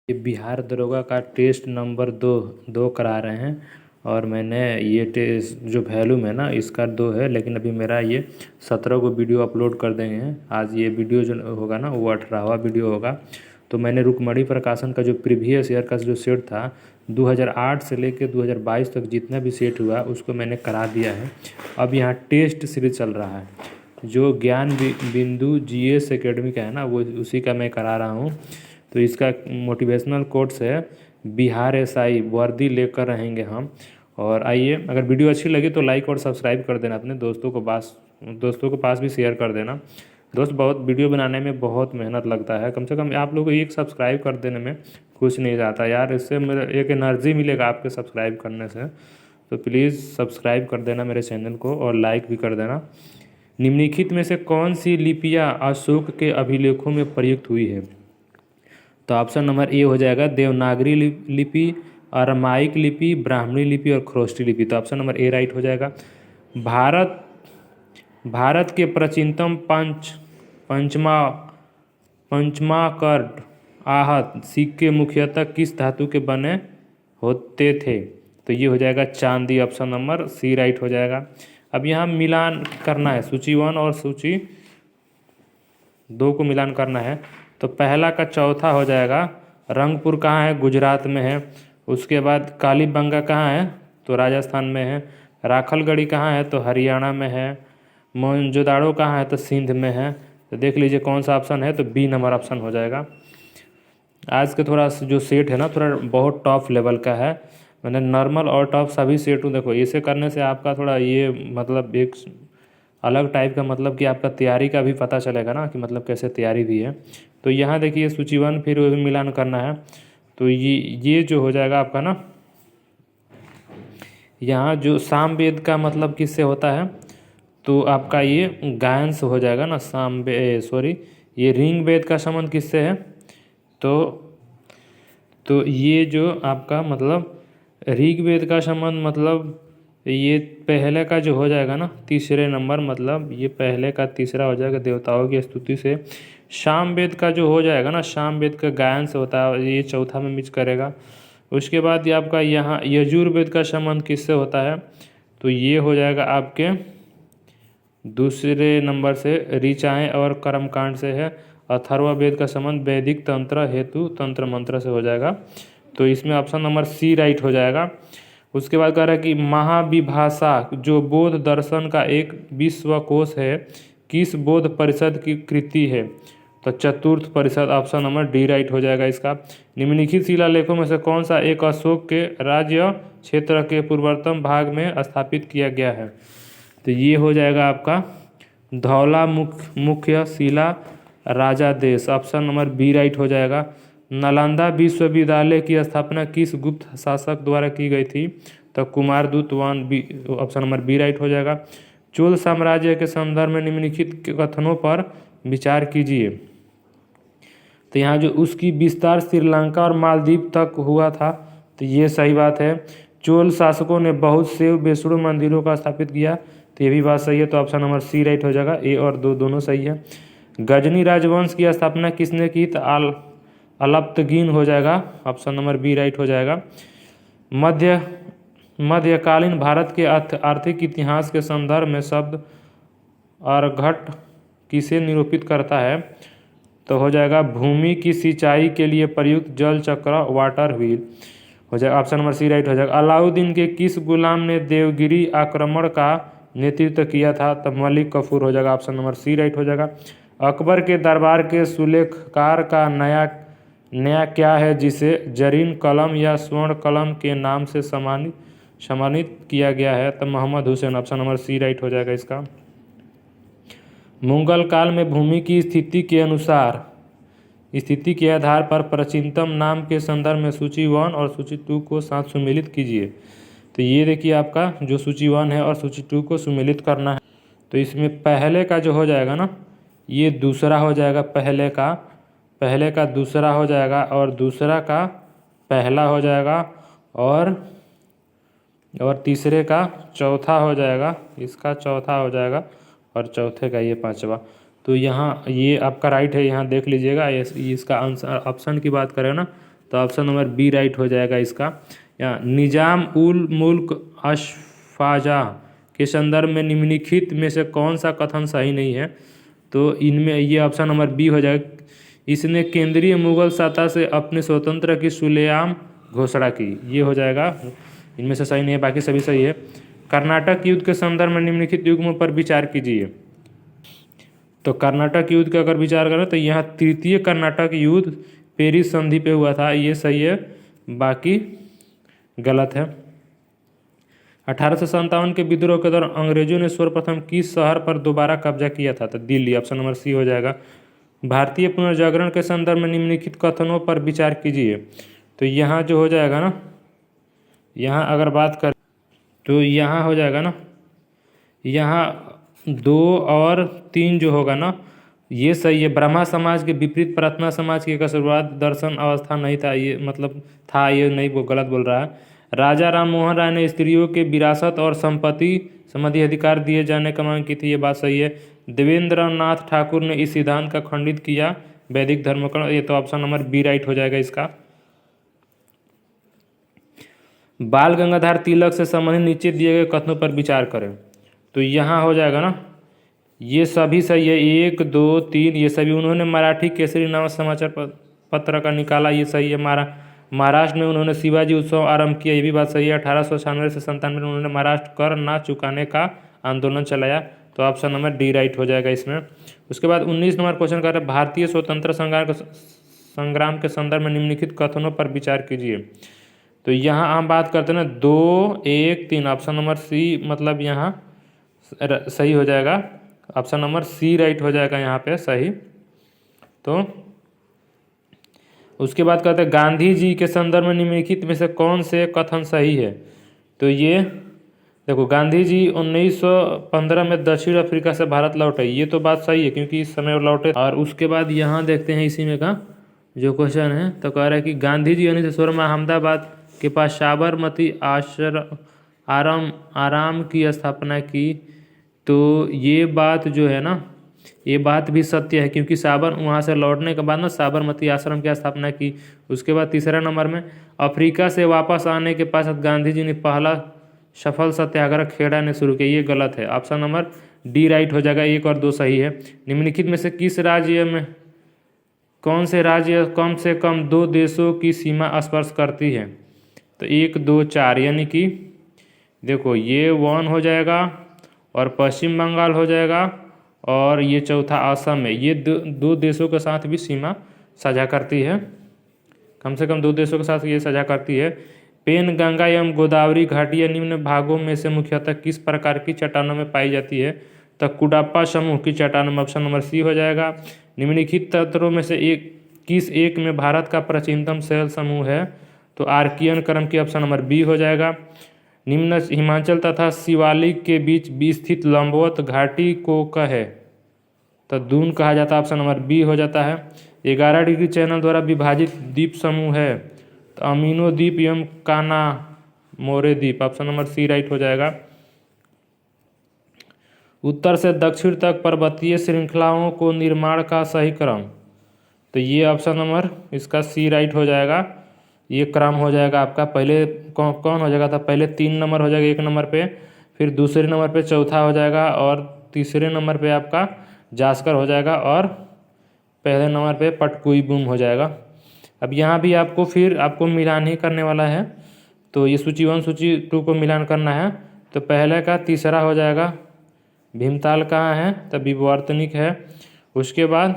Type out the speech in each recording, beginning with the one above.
ये बिहार दरोगा का टेस्ट नंबर दो करा रहे हैं। और मैंने ये टेस्ट जो वैल्यूम है ना इसका 2 है, लेकिन अभी मेरा ये 17 को वीडियो अपलोड कर देंगे हैं। आज ये वीडियो जो होगा ना वो 18वां वीडियो होगा। तो मैंने रुक्मणी प्रकाशन का जो प्रीवियस ईयर का जो सेट था 2008 से लेकर 2022 तक जितना भी सेट हुआ उसको मैंने करा दिया है। अब यहाँ टेस्ट सीरीज चल रहा है, जो ज्ञान बिंदु जीएस एकेडमी का है ना वो उसी का मैं करा रहा हूँ। तो इसका मोटिवेशनल कोट्स है, बिहार एसआई वर्दी लेकर रहेंगे हम। और आइए, अगर वीडियो अच्छी लगी तो लाइक और सब्सक्राइब कर देना, अपने दोस्तों के पास भी शेयर कर देना। दोस्त, बहुत वीडियो बनाने में बहुत मेहनत लगता है, कम से कम आप लोगों को एक सब्सक्राइब कर देने में कुछ नहीं जाता यार। इससे मेरा एक एनर्जी मिलेगा आपके सब्सक्राइब करने से। तो प्लीज़ सब्सक्राइब कर देना मेरे चैनल को और लाइक भी कर देना। निम्नलिखित में से कौन सी लिपियाँ अशोक के अभिलेखों में प्रयुक्त हुई है? तो ऑप्शन नंबर ए हो जाएगा देवनागरी लिपि, अरामाइक लिपि, ब्राह्मणी लिपि और खरोष्टी लिपि। तो ऑप्शन नंबर ए राइट हो जाएगा। भारत के प्राचीनतम पंचमाकर्ड आहत सिक्के मुख्यतः किस धातु के बने होते थे? तो ये हो जाएगा चांदी। ऑप्शन नंबर सी राइट हो जाएगा। अब यहाँ मिलान करना है, सूची 1 और सूची 2 को मिलान करना है। तो पहला का चौथा हो जाएगा। रंगपुर कहाँ है? गुजरात में है। उसके बाद कालीबंगा कहाँ है? तो राजस्थान में है। राखलगढ़ी कहाँ है? तो हरियाणा में है। मोहनजोदाड़ो कहाँ है? तो सिंध में है। तो देख लीजिए कौन सा ऑप्शन है, तो बी नंबर ऑप्शन हो जाएगा। आज के थोड़ा जो सेट है ना थोड़ा बहुत टॉप लेवल का है। मैंने नॉर्मल और टॉप सभी सेट हूँ। देखो इसे करने से आपका थोड़ा ये मतलब एक अलग टाइप का मतलब कि आपका तैयारी का भी पता चलेगा ना कि मतलब कैसे तैयारी भी है। तो यहाँ देखिए सूची 1 फिर वो भी मिलान करना है। तो ये जो हो जाएगा आपका ना, यहाँ जो सामवेद का मतलब किससे होता है? तो आपका ये गायन से हो जाएगा ना। ये ऋग वेद का संबंध किससे है? तो ये जो आपका मतलब ऋग्वेद का संबंध मतलब ये पहले का जो हो जाएगा ना तीसरे नंबर, मतलब ये पहले का तीसरा हो जाएगा देवताओं की स्तुति से। सामवेद का जो हो जाएगा ना, सामवेद का गायन से होता है, ये चौथा में मिच करेगा। उसके बाद ये आपका यहाँ यजुर्वेद का संबंध किससे होता है? तो ये हो जाएगा आपके दूसरे नंबर से ऋचाएँ और कर्मकांड से है। अथर्ववेद का संबंध वैदिक तंत्र हेतु तंत्र मंत्र से हो जाएगा। तो इसमें ऑप्शन नंबर सी राइट हो जाएगा। उसके बाद कह रहा है कि महाविभाषा जो बौद्ध दर्शन का एक विश्वकोश है किस बौद्ध परिषद की कृति है? तो चतुर्थ परिषद। ऑप्शन नंबर डी राइट हो जाएगा इसका। निम्नलिखित शिलालेखों में से कौन सा एक अशोक के राज्य क्षेत्र के पूर्वतम भाग में स्थापित किया गया है? तो ये हो जाएगा आपका धौला मुख्य शिला राजादेश। ऑप्शन नंबर बी राइट हो जाएगा। नालंदा विश्वविद्यालय की स्थापना किस गुप्त शासक द्वारा की गई थी? तो कुमारदूत one. Option number B right हो जाएगा। चोल साम्राज्य के संदर्भ में निम्नलिखित कथनों पर विचार कीजिए। तो यहाँ जो उसकी विस्तार श्रीलंका और मालदीव तक हुआ था, तो ये सही बात है। चोल शासकों ने बहुत से वैष्णो मंदिरों का स्थापित किया, तो ये भी बात सही है। तो ऑप्शन नंबर सी राइट हो जाएगा। ए और दो दोनों सही है। गजनी राजवंश की स्थापना किसने की? तो अल्पतगीन हो जाएगा। ऑप्शन नंबर बी राइट हो जाएगा। मध्यकालीन भारत के आर्थिक इतिहास के संदर्भ में शब्द अर्घट किसे निरूपित करता है? तो हो जाएगा भूमि की सिंचाई के लिए प्रयुक्त जल चक्र वाटर व्हील हो जाएगा। ऑप्शन नंबर सी राइट हो जाएगा। अलाउद्दीन के किस गुलाम ने देवगिरी आक्रमण का नेतृत्व किया था? तो मलिक कफूर हो जाएगा। ऑप्शन नंबर सी राइट हो जाएगा। अकबर के दरबार के सुलेखकार का नया क्या है जिसे जरीन कलम या स्वर्ण कलम के नाम से सम्मानित किया गया है? तो Mohammad Hussain. Option number C right हो जाएगा इसका। मुगल काल में भूमि की स्थिति के आधार पर प्राचीनतम नाम के संदर्भ में सूची 1 और सूची 2 को साथ सुमेलित कीजिए। तो ये देखिए आपका जो सूची 1 है और सूची 2 को सुमेलित करना है। तो इसमें पहले का जो हो जाएगा ना ये दूसरा हो जाएगा, पहले का दूसरा हो जाएगा और दूसरा का पहला हो जाएगा और तीसरे का चौथा हो जाएगा, इसका चौथा हो जाएगा और चौथे का ये पांचवा। तो यहाँ ये आपका राइट है, यहाँ देख लीजिएगा। इसका आंसर ऑप्शन की बात करें ना तो ऑप्शन नंबर बी राइट हो जाएगा इसका। या निजाम उल मुल्क अशफाजा के संदर्भ में निम्नलिखित में से कौन सा कथन सही नहीं है, तो इनमें ये ऑप्शन नंबर बी हो जाएगा। इसने केंद्रीय मुगल सत्ता से अपने स्वतंत्र की खुलेआम घोषणा की, ये हो जाएगा। इनमें से सही नहीं है, बाकी सभी सही है। कर्नाटक युद्ध के संदर्भ में निम्नलिखित युग्मों पर विचार कीजिए। तो कर्नाटक युद्ध का अगर विचार करें तो यहाँ तृतीय कर्नाटक युद्ध पेरिस संधि पे हुआ था, ये सही है, बाकी गलत है। 1857 के विद्रोह के दौरान अंग्रेजों ने सर्वप्रथम किस शहर पर दोबारा कब्जा किया था, तो दिल्ली, ऑप्शन नंबर सी हो जाएगा। भारतीय पुनर्जागरण के संदर्भ में निम्नलिखित कथनों पर विचार कीजिए। तो यहाँ जो हो जाएगा ना, यहाँ अगर बात कर तो यहाँ हो जाएगा ना, यहाँ 2 और 3 जो होगा ना ये सही है। ब्रह्मा समाज के विपरीत प्रार्थना समाज की शुरुआत दर्शन अवस्था नहीं था, ये मतलब था, ये नहीं, वो गलत बोल रहा है। राजा राम मोहन राय ने स्त्रियों के विरासत और संपत्ति संबंधी अधिकार दिए जाने का मांग की थी, ये बात सही है। देवेंद्र नाथ ठाकुर ने इस सिद्धांत का खंडित किया वैदिक धर्म का, ये तो ऑप्शन नंबर बी राइट हो जाएगा इसका। बाल गंगाधर तिलक से संबंधित नीचे दिए गए कथनों पर विचार करें। तो यहाँ हो जाएगा ना, ये सभी सही है, 1 2 3 ये सभी। उन्होंने मराठी केसरी नामक समाचार पत्र का निकाला, ये सही है। महाराष्ट्र में उन्होंने शिवाजी उत्सव आरंभ किया, ये भी बात सही है। 1896 से 97 में उन्होंने महाराष्ट्र कर ना चुकाने का आंदोलन चलाया, तो ऑप्शन नंबर डी राइट हो जाएगा इसमें। उसके बाद 19 नंबर क्वेश्चन कर रहे हैं, भारतीय स्वतंत्र संग्राम के संदर्भ में निम्नलिखित कथनों पर विचार कीजिए। तो यहाँ हम बात करते हैं ना 2 1 3, ऑप्शन नंबर सी मतलब यहाँ सही हो जाएगा, ऑप्शन नंबर सी राइट हो जाएगा यहाँ पे सही। तो उसके बाद कहते हैं गांधी जी के संदर्भ में निम्नलिखित में से कौन से कथन सही है। तो ये देखो, गांधी जी 1915 में दक्षिण अफ्रीका से भारत लौटे, ये तो बात सही है क्योंकि इस समय वो लौटे। और उसके बाद यहाँ देखते हैं इसी में का जो क्वेश्चन है, तो कह रहा है कि गांधी जी 1916 में अहमदाबाद के पास साबरमती आराम की स्थापना की। तो ये बात जो है ना, ये बात भी सत्य है क्योंकि वहाँ से लौटने के बाद ना साबरमती आश्रम की स्थापना की। उसके बाद तीसरा नंबर में अफ्रीका से वापस आने के पश्चात गांधी जी ने पहला सफल सत्याग्रह खेड़ा ने शुरू किया, ये गलत है, ऑप्शन नंबर डी राइट हो जाएगा। 1 और 2 सही है। निम्नलिखित में से किस राज्य में कौन से राज्य कम से कम 2 देशों की सीमा स्पर्श करती है। तो 1 2 4 यानी कि देखो ये 1 हो जाएगा और पश्चिम बंगाल हो जाएगा और ये चौथा असम है। ये 2 देशों के साथ भी सीमा साझा करती है, कम से कम 2 देशों के साथ ये साझा करती है। पेन गंगा एवं गोदावरी घाटियाँ निम्न भागों में से मुख्यतः किस प्रकार की चट्टानों में पाई जाती है। तो कुडाप्पा समूह की चट्टानों में, ऑप्शन नंबर सी हो जाएगा। निम्नलिखित तत्वों में से किस एक में भारत का प्राचीनतम शैल समूह है। तो आर्कियन क्रम की, ऑप्शन नंबर बी हो जाएगा। निम्न हिमाचल तथा शिवालिक के बीच भी स्थित लंबवत घाटी को कहे, तो दून कहा जाता है, ऑप्शन नंबर बी हो जाता है। 11 डिग्री चैनल द्वारा विभाजित द्वीप समूह है, तो अमीनो द्वीप एवं काना मोरे द्वीप, ऑप्शन नंबर सी राइट हो जाएगा। उत्तर से दक्षिण तक पर्वतीय श्रृंखलाओं को निर्माण का सही क्रम, तो ये ऑप्शन नंबर इसका सी राइट हो जाएगा। ये क्रम हो जाएगा आपका, पहले कौन हो जाएगा था, पहले 3 नंबर हो जाएगा 1 नंबर पे, फिर दूसरे नंबर पे चौथा हो जाएगा और तीसरे नंबर पे आपका जास्कर हो जाएगा और पहले नंबर पे पटकुई बूम हो जाएगा। अब यहाँ भी आपको मिलान ही करने वाला है, तो ये सूची 1 सूची 2 को मिलान करना है। तो पहले का तीसरा हो जाएगा भीमताल कहाँ है, तो विवर्तनिक है। उसके बाद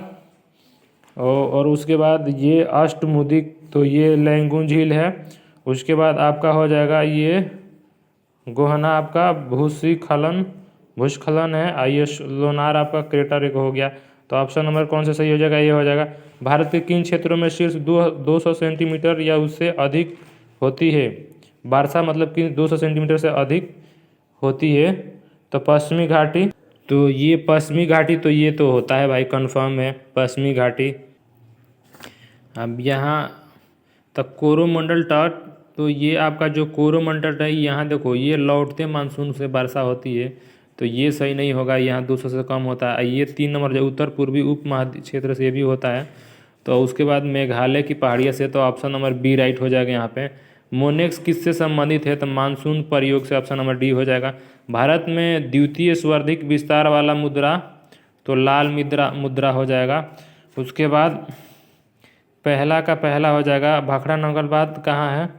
और उसके बाद ये अष्टमुदिक, तो ये लैंगून झील है। उसके बाद आपका हो जाएगा ये गोहना आपका भूस्खलन है। आइए लोनार आपका क्रेटर एक हो गया। तो ऑप्शन नंबर कौन सा सही हो जाएगा, ये हो जाएगा। भारत के किन क्षेत्रों में शीर्ष 200 सेंटीमीटर या उससे अधिक होती है। वर्षा मतलब कि 200 सेंटीमीटर से अधिक होती है। तो पश्चिमी घाटी, तो ये पश्चिमी घाटी, तो ये तो होता है भाई, कंफर्म है पश्चिमी घाटी। अब यहाँ तक कोरोमंडल तट, तो ये आपका जो कोरोमंडल तट है, यहाँ देखो ये लौटते मानसून से वर्षा होती है, तो ये सही नहीं होगा, यहाँ 200 से कम होता है। ये 3 नंबर जो उत्तर पूर्वी उप महाद्वीप क्षेत्र से भी होता है, तो उसके बाद मेघालय की पहाड़ियों से, तो ऑप्शन नंबर बी राइट हो जाएगा यहाँ पे। मोनेक्स किससे संबंधित है, तो मानसून प्रयोग से, ऑप्शन नंबर डी हो जाएगा। भारत में द्वितीय सर्वाधिक विस्तार वाला मुद्रा, तो लाल मुद्रा हो जाएगा। उसके बाद पहला का पहला हो जाएगा। भाखड़ा नंगलबाद कहाँ है,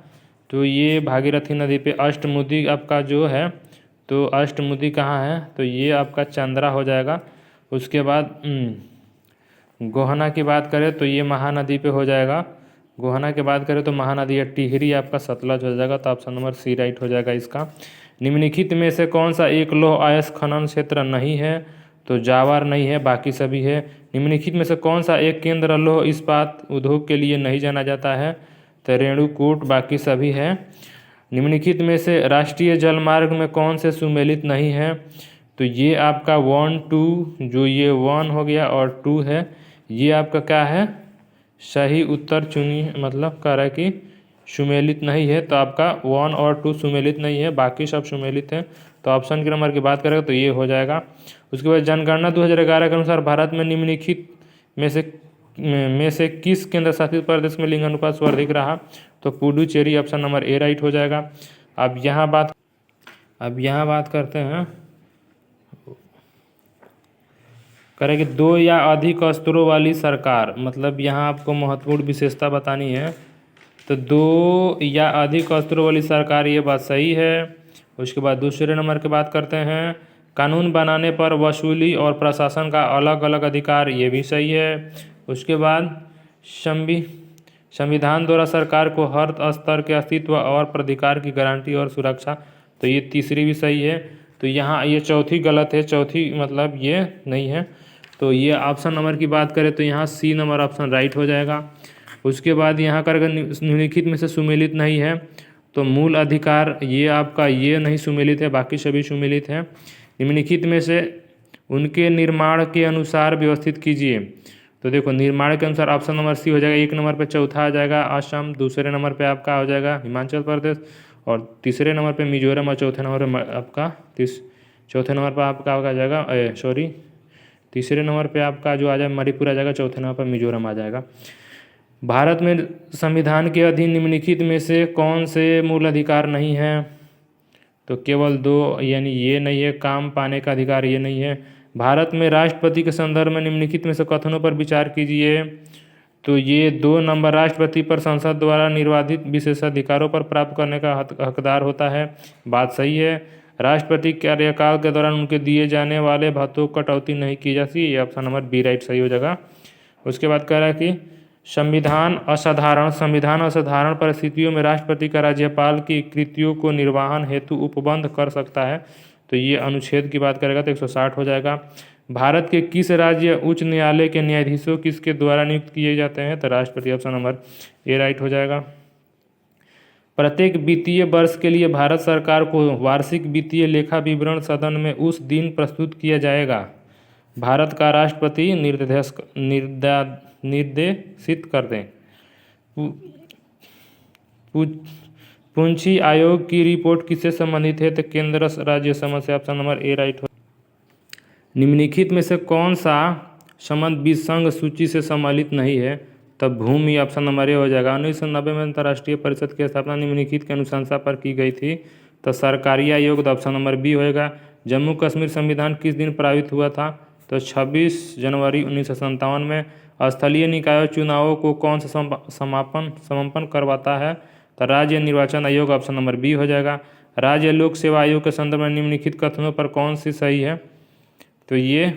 तो ये भागीरथी नदी पे। अष्टमुदी आपका जो है, तो अष्टमुदी कहाँ है, तो ये आपका चंद्रा हो जाएगा। उसके बाद गोहना की बात करें तो ये महानदी पे हो जाएगा। गोहना की बात करें तो महानदी है। टिहरी आपका सतलज हो जाएगा, तो ऑप्शन नंबर सी राइट हो जाएगा इसका। निम्नलिखित में से कौन सा एक लौह अयस्क खनन क्षेत्र नहीं है, तो जावार नहीं है, बाकी सभी है। निम्नलिखित में से कौन सा एक केंद्र लौह इस्पात उद्योग के लिए नहीं जाना जाता है, तो रेणुकूट, बाकी सभी है। निम्नलिखित में से राष्ट्रीय जलमार्ग में कौन से सुमेलित नहीं है, तो ये आपका 1, 2, जो ये 1 हो गया और 2 है, ये आपका क्या है, सही उत्तर चुनिए। मतलब कह रहा है कि सुमेलित नहीं है, तो आपका 1 और 2 सुमेलित नहीं है, बाकी सब सुमेलित हैं। तो ऑप्शन के नंबर की बात करें तो ये हो जाएगा। उसके बाद जनगणना 2011 के अनुसार भारत में निम्नलिखित में से किस केंद्र शासित प्रदेश में लिंग अनुपात सर्वाधिक रहा, तो Puducherry, option number A right हो जाएगा। अब यहाँ बात करते हैं, करें कि 2 या अधिक स्तरों वाली सरकार, मतलब यहाँ आपको महत्वपूर्ण विशेषता बतानी है। तो 2 या अधिक स्तरों वाली सरकार, ये बात सही है। उसके बाद दूसरे नंबर की बात करते हैं, कानून बनाने पर वसूली और प्रशासन का अलग अलग अधिकार, ये भी सही है। उसके बाद संविधान द्वारा सरकार को हर स्तर के अस्तित्व और प्राधिकार की गारंटी और सुरक्षा, तो ये तीसरी भी सही है। तो यहाँ ये चौथी गलत है, चौथी मतलब ये नहीं है। तो ये ऑप्शन नंबर की बात करें तो यहाँ सी नंबर ऑप्शन राइट हो जाएगा। उसके बाद यहाँ कर निम्नलिखित में से सुमेलित नहीं है, तो मूल अधिकार, ये आपका ये नहीं सुमेलित है, बाकी सभी सुमेलित हैं। निम्नलिखित में से उनके निर्माण के अनुसार व्यवस्थित कीजिए, तो देखो निर्माण के अनुसार ऑप्शन नंबर सी हो जाएगा। 1 नंबर पे चौथा आ जाएगा असम, दूसरे नंबर पे आपका हो जाएगा हिमाचल प्रदेश, और तीसरे नंबर पे मिजोरम, और चौथे नंबर पे आपका चौथे नंबर पर आपका आ जाएगा तीसरे नंबर पे आपका जो आ जाए मणिपुर आ जाएगा, चौथे नंबर पर मिजोरम आ जाएगा। भारत में संविधान के अधीन निम्नलिखित में से कौन से मूल अधिकार नहीं है, तो केवल 2, यानी ये नहीं है। काम पाने का अधिकार, ये नहीं है। भारत में राष्ट्रपति के संदर्भ में निम्नलिखित में से कथनों पर विचार कीजिए, तो ये 2 नंबर, राष्ट्रपति पर संसद द्वारा निर्वाधित विशेषाधिकारों पर प्राप्त करने का हकदार होता है, बात सही है। राष्ट्रपति कार्यकाल के दौरान उनके दिए जाने वाले भत्तों को कटौती नहीं की जाती, ये ऑप्शन नंबर बी राइट सही हो जाएगा। उसके बाद कह रहा है कि संविधान असाधारण परिस्थितियों में राष्ट्रपति का राज्यपाल की कृतियों को निर्वहन हेतु उपबंध कर सकता है, तो ये अनुच्छेद की बात करेगा तो 160 हो जाएगा। भारत के किस राज्य उच्च न्यायालय के न्यायाधीशों किसके द्वारा नियुक्त किए जाते हैं, तो राष्ट्रपति, ऑप्शन नंबर ए राइट हो जाएगा। प्रत्येक वित्तीय वर्ष के लिए भारत सरकार को वार्षिक वित्तीय लेखा विवरण सदन में उस दिन प्रस्तुत किया जाएगा, भारत का राष्ट्रपति निर्देशित कर दें। पूंछी आयोग की रिपोर्ट किससे संबंधित है, तो केंद्र राज्य समस्या, ऑप्शन नंबर ए राइट हो। निम्नलिखित में से कौन सा संबंध विसंग सूची से सम्मिलित नहीं है, तब भूमि, ऑप्शन नंबर ए हो जाएगा। 1990 में अंतर्राष्ट्रीय परिषद की स्थापना निम्नलिखित के अनुशंसा पर की गई थी, तो सरकारी आयोग, तो ऑप्शन नंबर बी होएगा। जम्मू कश्मीर संविधान किस दिन पारित हुआ था, तो 26 जनवरी 1957 में। स्थलीय निकायों चुनावों को कौन सा समापन करवाता है, तो राज्य निर्वाचन आयोग, ऑप्शन नंबर बी हो जाएगा। राज्य लोक सेवा आयोग के संदर्भ में निम्नलिखित कथनों पर कौन सी सही है, तो ये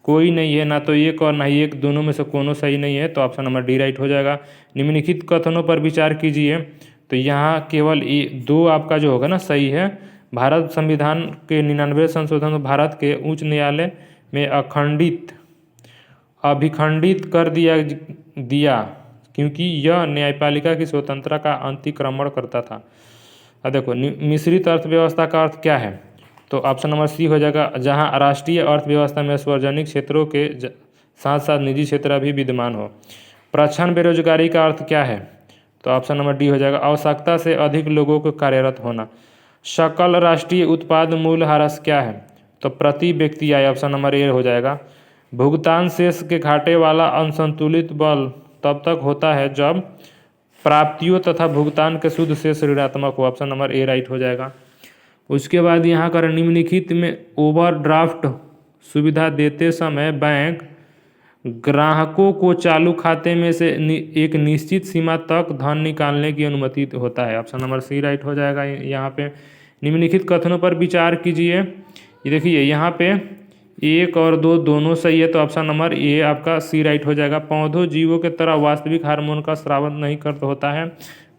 कोई नहीं है, ना तो एक और ना ही एक, दोनों में से कोनो सही नहीं है, तो ऑप्शन नंबर डी राइट हो जाएगा। निम्नलिखित कथनों पर विचार कीजिए, तो यहाँ केवल 2 आपका जो होगा ना सही है। भारत संविधान के 99 संशोधन भारत के उच्च न्यायालय में अभिखंडित कर दिया क्योंकि यह न्यायपालिका की स्वतंत्रता का अतिक्रमण करता था। अब देखो मिश्रित अर्थव्यवस्था का अर्थ क्या है, तो ऑप्शन नंबर सी हो जाएगा, जहां राष्ट्रीय अर्थव्यवस्था में सार्वजनिक क्षेत्रों के साथ साथ निजी क्षेत्र भी विद्यमान हो। प्रच्छन्न बेरोजगारी का अर्थ क्या है, तो ऑप्शन नंबर डी हो जाएगा, आवश्यकता से अधिक लोगों को कार्यरत होना। सकल राष्ट्रीय उत्पाद मूल्य ह्रास क्या है, तो प्रति व्यक्ति आय, ऑप्शन नंबर ए हो जाएगा। भुगतान शेष के घाटे वाला असंतुलित बल तब तक होता है जब प्राप्तियों तथा भुगतान के शुद्ध शेष ऋणात्मक हो। ऑप्शन नंबर ए राइट हो जाएगा। उसके बाद यहाँ कर निम्नलिखित में ओवरड्राफ्ट सुविधा देते समय बैंक ग्राहकों को चालू खाते में से एक निश्चित सीमा तक धन निकालने की अनुमति होता है। ऑप्शन नंबर सी राइट हो जाएगा। यहाँ पे निम्नलिखित कथनों पर विचार कीजिए। ये देखिए यहाँ पे 1 और 2 दोनों सही है, तो ऑप्शन नंबर ए आपका सी राइट हो जाएगा। पौधों जीवों के तरह वास्तविक हार्मोन का स्राव नहीं कर होता है।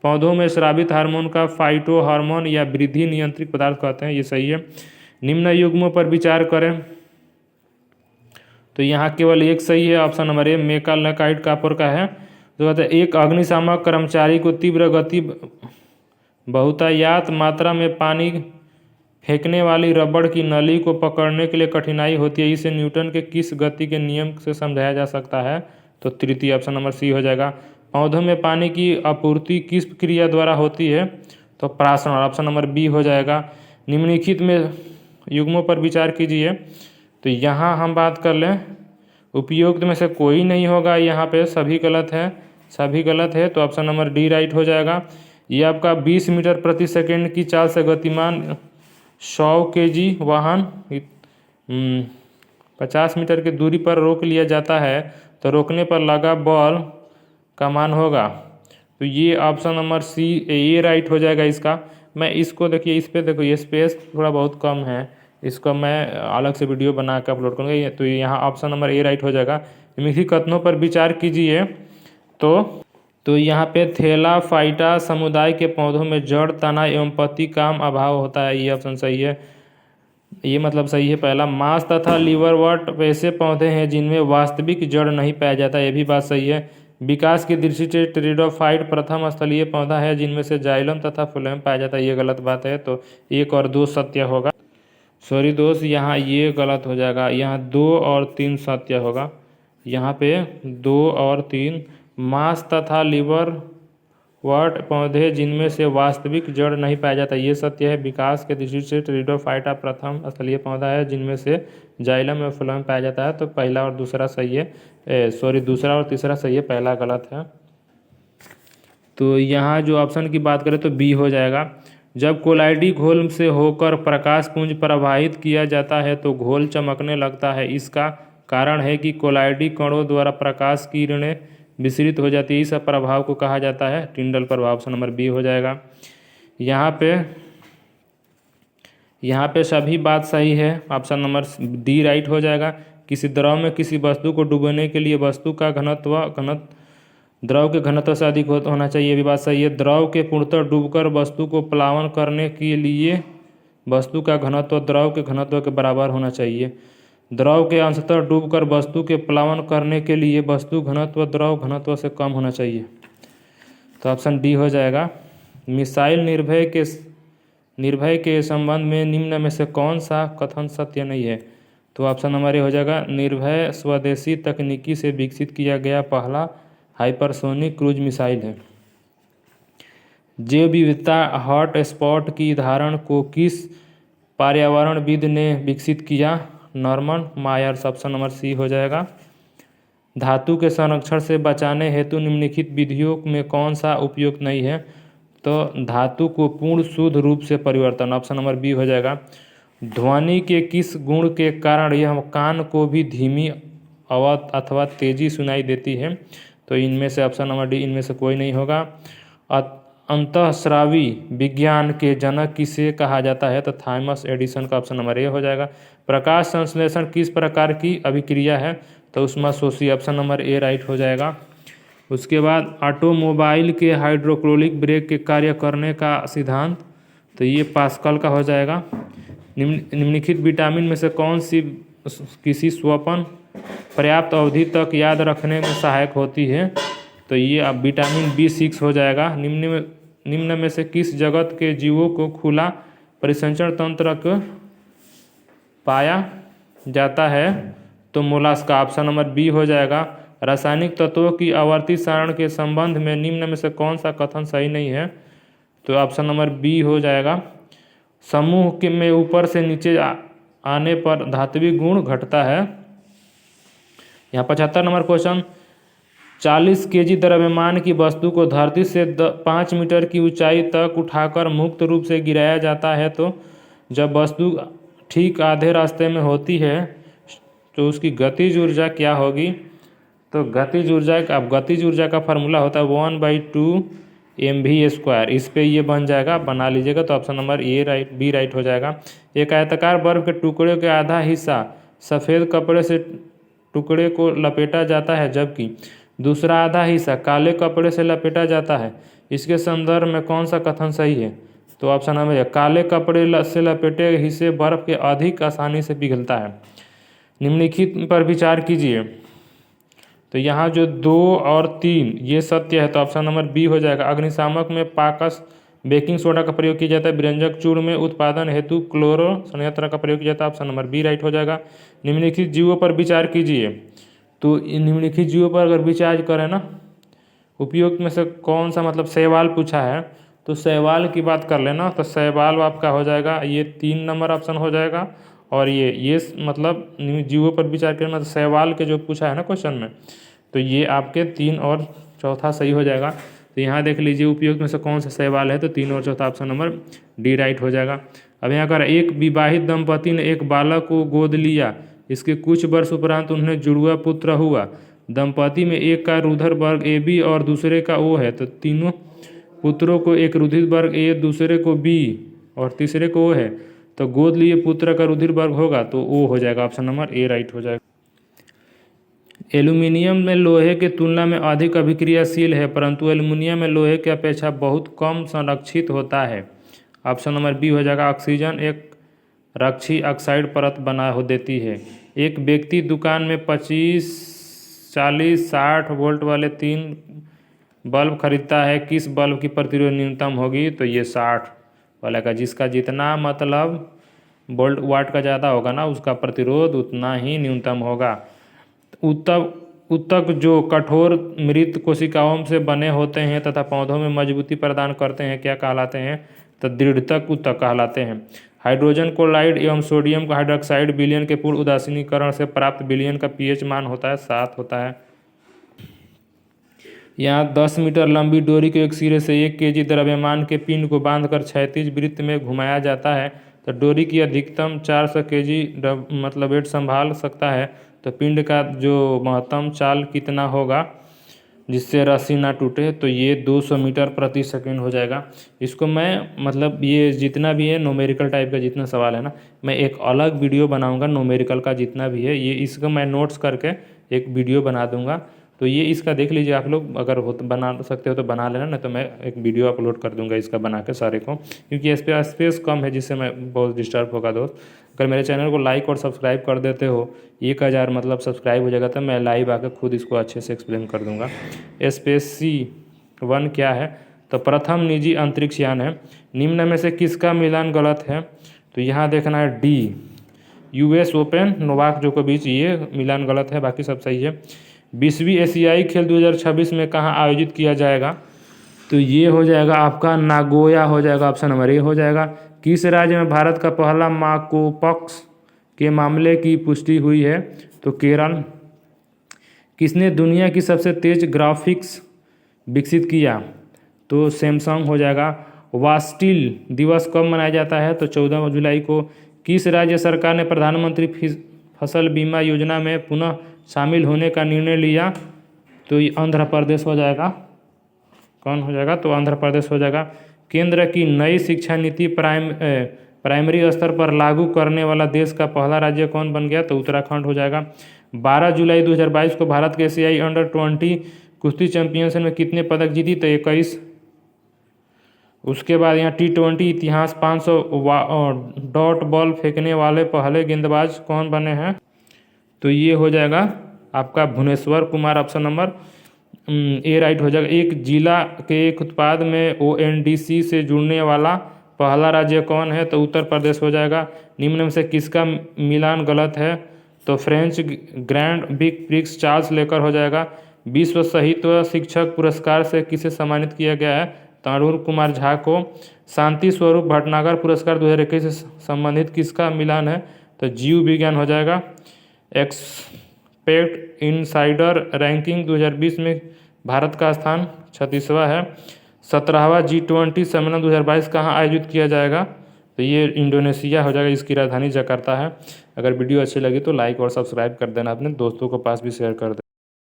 पौधों में स्रावित हार्मोन का फाइटो हार्मोन या वृद्धि नियंत्रित पदार्थ कहते हैं, ये सही है। निम्न युग्मों पर विचार करें, तो यहाँ केवल एक सही है। ऑप्शन नंबर ए मेकालाकाइड कापर का है। तो कहते हैं एक अग्निशामक कर्मचारी को तीव्र गति बहुतायात मात्रा में पानी फेंकने वाली रबड़ की नली को पकड़ने के लिए कठिनाई होती है। इसे न्यूटन के किस गति के नियम से समझाया जा सकता है? तो तृतीय ऑप्शन नंबर सी हो जाएगा। पौधों में पानी की आपूर्ति किस क्रिया द्वारा होती है? तो प्राशन, ऑप्शन नंबर बी हो जाएगा। निम्नलिखित में युग्मों पर विचार कीजिए, तो यहाँ हम बात कर लें उपयुक्त में से कोई नहीं होगा, यहाँ पे सभी गलत है, सभी गलत है, तो ऑप्शन नंबर डी राइट हो जाएगा। ये आपका 20 मीटर प्रति सेकंड की चाल से गतिमान 100 kg वाहन 50 मीटर की दूरी पर रोक लिया जाता है, तो रोकने पर लगा बल का मान होगा। तो ये ऑप्शन नंबर सी ए राइट हो जाएगा इसका। मैं इसको देखिए, इस पे देखो ये स्पेस थोड़ा बहुत कम है, इसको मैं अलग से वीडियो बना कर अपलोड करूँगा। तो यहाँ ऑप्शन नंबर ए राइट हो जाएगा। निम्नलिखित कथनों पर विचार कीजिए, तो यहाँ पे थैलाफाइटा समुदाय के पौधों में जड़, तना एवं पत्ती का अभाव होता है, ये ऑप्शन सही है। ये मतलब सही है पहला। मांस तथा लीवरवर्ट वैसे पौधे हैं जिनमें वास्तविक जड़ नहीं पाया जाता, ये भी बात सही है। विकास की दृष्टि से टेरिडोफाइट प्रथम स्थलीय पौधा है जिनमें से जाइलम तथा फ्लोएम पाया जाता है, ये गलत बात है। तो 1 और 2 सत्य होगा। सॉरी दोस्त, यहाँ ये गलत हो जाएगा, यहाँ 2 और 3 सत्य होगा। यहाँ पे 2 और 3 मांस तथा लीवर वर्ट पौधे जिनमें से वास्तविक जड़ नहीं पाया जाता, ये सत्य है। विकास के दृष्टि से टेरिडोफाइटा प्रथम स्थलीय पौधा है जिनमें से जाइलम और फ्लोएम पाया जाता है, तो पहला और दूसरा सही है। सॉरी, दूसरा और तीसरा सही है, पहला गलत है। तो यहाँ जो ऑप्शन की बात करें तो बी हो जाएगा। जब कोलाइडी घोल से होकर प्रकाश पुंज प्रवाहित किया जाता है तो घोल चमकने लगता है। इसका कारण है कि कोलाइडी कणों द्वारा प्रकाश किरणें विसरित हो जाती है। इस प्रभाव को कहा जाता है टिंडल प्रभाव। ऑप्शन नंबर बी हो जाएगा। यहाँ पे सभी बात सही है, ऑप्शन नंबर डी राइट हो जाएगा। किसी द्रव में किसी वस्तु को डुबोने के लिए वस्तु का घनत्व द्रव के घनत्व से अधिक होना चाहिए, ये भी बात सही है। द्रव के पूर्णतः डूबकर वस्तु को प्लावन करने के लिए वस्तु का घनत्व द्रव के घनत्व के बराबर होना चाहिए। द्रव के अंशतः डूबकर वस्तु के प्लावन करने के लिए वस्तु घनत्व द्रव घनत्व से कम होना चाहिए, तो ऑप्शन डी हो जाएगा। मिसाइल निर्भय के संबंध में निम्न में से कौन सा कथन सत्य नहीं है? तो ऑप्शन नंबर ए हो जाएगा। निर्भय स्वदेशी तकनीकी से विकसित किया गया पहला हाइपरसोनिक क्रूज मिसाइल है। जैव विविधता हॉट स्पॉट की धारणा को किस पर्यावरणविद ने विकसित किया? Norman Myers. Option number C हो जाएगा। धातु के संरक्षण से बचाने हेतु निम्नलिखित विधियों में कौन सा उपयुक्त नहीं है? तो धातु को पूर्ण शुद्ध रूप से परिवर्तन, ऑप्शन नंबर बी हो जाएगा। ध्वनि के किस गुण के कारण यह कान को भी धीमी आवाज अथवा तेजी सुनाई देती है? तो इनमें से ऑप्शन नंबर डी, इनमें से कोई नहीं होगा। अंतःस्रावी विज्ञान के जनक किसे कहा जाता है? तो थॉमस एडिसन का ऑप्शन नंबर ए हो जाएगा। प्रकाश संश्लेषण किस प्रकार की अभिक्रिया है? तो ऊष्माशोषी, ऑप्शन नंबर ए राइट हो जाएगा। उसके बाद ऑटोमोबाइल के हाइड्रोक्लोरिक ब्रेक के कार्य करने का सिद्धांत, तो ये पास्कल का हो जाएगा। निम्नलिखित विटामिन में से कौन सी किसी स्वपन पर्याप्त अवधि तक याद रखने में सहायक होती है? तो ये अब विटामिन B6 हो जाएगा। निम्न में से किस जगत के जीवों को खुला परिसंचरण तंत्र पाया जाता है? तो मोलास्का, ऑप्शन नंबर बी हो जाएगा। रासायनिक तत्वों की आवर्ती सारण के संबंध में निम्न में से कौन सा कथन सही नहीं है? तो ऑप्शन नंबर बी हो जाएगा। समूह के में ऊपर से नीचे आने पर धात्विक गुण घटता है। यहाँ 75 नंबर क्वेश्चन, 40 केजी द्रव्यमान की वस्तु को धरती से 5 मीटर की ऊंचाई तक उठाकर मुक्त रूप से गिराया जाता है, तो जब वस्तु ठीक आधे रास्ते में होती है तो उसकी गतिज ऊर्जा क्या होगी? तो गतिज ऊर्जा का फार्मूला होता है 1/2 mv²। इस पे ये बन जाएगा, बना लीजिएगा। तो ऑप्शन नंबर बी राइट हो जाएगा। एक आयताकार बर्फ के टुकड़े के आधा हिस्सा सफ़ेद कपड़े से टुकड़े को लपेटा जाता है, जबकि दूसरा आधा हिस्सा काले कपड़े से लपेटा जाता है। इसके संदर्भ में कौन सा कथन सही है? तो ऑप्शन नंबर काले कपड़े से लपेटे हिस्से बर्फ के अधिक आसानी से पिघलता है। निम्नलिखित पर विचार कीजिए। तो यहाँ जो 2 और 3 ये सत्य है, तो ऑप्शन नंबर बी हो जाएगा। अग्निशामक में पाकस बेकिंग सोडा का प्रयोग किया जाता है। व्यंजक चूर्ण में उत्पादन हेतु क्लोरो संयंत्र का प्रयोग किया जाता है। ऑप्शन नंबर बी राइट हो जाएगा। निम्नलिखित जीवों पर विचार कीजिए। तो निम्नलिखित जीवों पर अगर विचार करें ना, उपयुक्त में से कौन सा, मतलब शैवाल पूछा है, तो शैवाल की बात कर लेना। तो शैवाल आपका हो जाएगा ये 3 नंबर ऑप्शन हो जाएगा। और ये मतलब जीवों पर विचार करना, तो शैवाल के जो पूछा है ना क्वेश्चन में, तो ये आपके 3 और चौथा सही हो जाएगा। तो यहाँ देख लीजिए उपयुक्त में से कौन सा शैवाल है, तो 3 और चौथा ऑप्शन नंबर डी राइट हो जाएगा। अब यहाँ कर एक विवाहित दंपति ने एक बालक को गोद लिया। इसके कुछ वर्ष उपरांत उन्हें जुड़वा पुत्र हुआ। दंपति में एक का रुधिर वर्ग AB और दूसरे का O है, तो तीनों पुत्रों को एक रुधिर वर्ग A, दूसरे को B और तीसरे को O है, तो गोद लिए पुत्र का रुधिर वर्ग होगा तो O हो जाएगा। ऑप्शन नंबर ए राइट हो जाएगा। एल्यूमीनियम में लोहे की तुलना में अधिक अभिक्रियाशील है, परंतु एल्यूमीनियम में लोहे की अपेक्षा बहुत कम संरक्षित होता है। ऑप्शन नंबर बी हो जाएगा। ऑक्सीजन एक रक्षी ऑक्साइड परत बना हो देती है। एक व्यक्ति दुकान में 25, 40, 60 वोल्ट वाले 3 बल्ब खरीदता है। किस बल्ब की प्रतिरोध न्यूनतम होगी? तो ये 60 वाला का, जिसका जितना मतलब वोल्ट वाट का ज़्यादा होगा ना, उसका प्रतिरोध उतना ही न्यूनतम होगा। ऊतक जो कठोर मृत कोशिकाओं से बने होते हैं तथा पौधों में मजबूती प्रदान करते हैं, क्या कहलाते हैं? तो दृढ़तक ऊतक कहलाते हैं। हाइड्रोजन क्लोराइड एवं सोडियम हाइड्रोक्साइड विलयन के पूर्ण उदासीनीकरण से प्राप्त विलयन का pH मान होता है 7 होता है। यहाँ 10 मीटर लंबी डोरी को एक सिरे से 1 केजी द्रव्यमान के पिंड को बांधकर क्षैतिज वृत्त में घुमाया जाता है। तो डोरी की अधिकतम 400 केजी मतलब वेट संभाल सकता है। तो पिंड का जो महत्तम चाल कितना होगा जिससे रस्सी ना टूटे? तो ये 200 मीटर प्रति सेकंड हो जाएगा। इसको मैं मतलब ये जितना भी है न्यूमेरिकल टाइप का जितना सवाल है ना, मैं एक अलग वीडियो बनाऊंगा न्यूमेरिकल का जितना भी है, ये इसका मैं नोट्स करके एक वीडियो बना दूंगा। तो ये इसका देख लीजिए आप लोग, अगर हो तो बना सकते हो तो बना लेना, नहीं तो मैं एक वीडियो अपलोड कर दूंगा इसका बना के सारे को, क्योंकि इस पर स्पेस कम है जिससे मैं बहुत डिस्टर्ब होगा दोस्त। अगर मेरे चैनल को लाइक और सब्सक्राइब कर देते हो, 1000 मतलब सब्सक्राइब हो जाएगा, तो मैं लाइव आकर खुद इसको अच्छे से एक्सप्लेन कर दूंगा। SpaceC-1 क्या है? तो प्रथम निजी अंतरिक्ष यान है। निम्न में से किसका मिलान गलत है? तो यहाँ देखना है डी, US ओपन नोवाक जोकोविच, ये मिलान गलत है, बाकी सब सही है। 20वीं एशियाई खेल 2026 में कहाँ आयोजित किया जाएगा? तो ये हो जाएगा आपका नागोया हो जाएगा। ऑप्शन नंबर ए हो जाएगा। किस राज्य में भारत का पहला मार्कोपॉक्स के मामले की पुष्टि हुई है? तो केरल। किसने दुनिया की सबसे तेज ग्राफिक्स विकसित किया? तो सैमसंग हो जाएगा। वास्टिल दिवस कब मनाया जाता है? तो 14 जुलाई को। किस राज्य सरकार ने प्रधानमंत्री फसल बीमा योजना में पुनः शामिल होने का निर्णय लिया? तो ये आंध्र प्रदेश हो जाएगा। कौन हो जाएगा? तो आंध्र प्रदेश हो जाएगा। केंद्र की नई शिक्षा नीति प्राइमरी स्तर पर लागू करने वाला देश का पहला राज्य कौन बन गया? तो उत्तराखंड हो जाएगा। 12 जुलाई 2022 को भारत के एशियाई अंडर-20 कुश्ती चैंपियनशिप में कितने पदक जीती? तो 21। उसके बाद यहाँ T20 इतिहास 500 डॉट बॉल फेंकने वाले पहले गेंदबाज कौन बने हैं? तो ये हो जाएगा आपका Bhuvneshwar Kumar. Option number A right हो जाएगा। एक जिला के एक उत्पाद में ONDC से जुड़ने वाला पहला राज्य कौन है? तो उत्तर प्रदेश हो जाएगा। निम्न में से किसका मिलान गलत है? तो French grand big prix Charles लेकर हो जाएगा। विश्व साहित्य शिक्षक पुरस्कार से किसे सम्मानित किया गया है? तो अरुण कुमार झा को। शांति स्वरूप भटनागर पुरस्कार 2021 से संबंधित किसका मिलान है? तो जीव विज्ञान हो जाएगा। पैक्ट इनसाइडर रैंकिंग 2020 में भारत का स्थान 36वां है। 17वां G20 सम्मेलन 2022 कहाँ आयोजित किया जाएगा? तो ये इंडोनेशिया हो जाएगा, इसकी राजधानी जकार्ता है। अगर वीडियो अच्छी लगी तो लाइक और सब्सक्राइब कर देना, अपने दोस्तों के पास भी शेयर कर देना।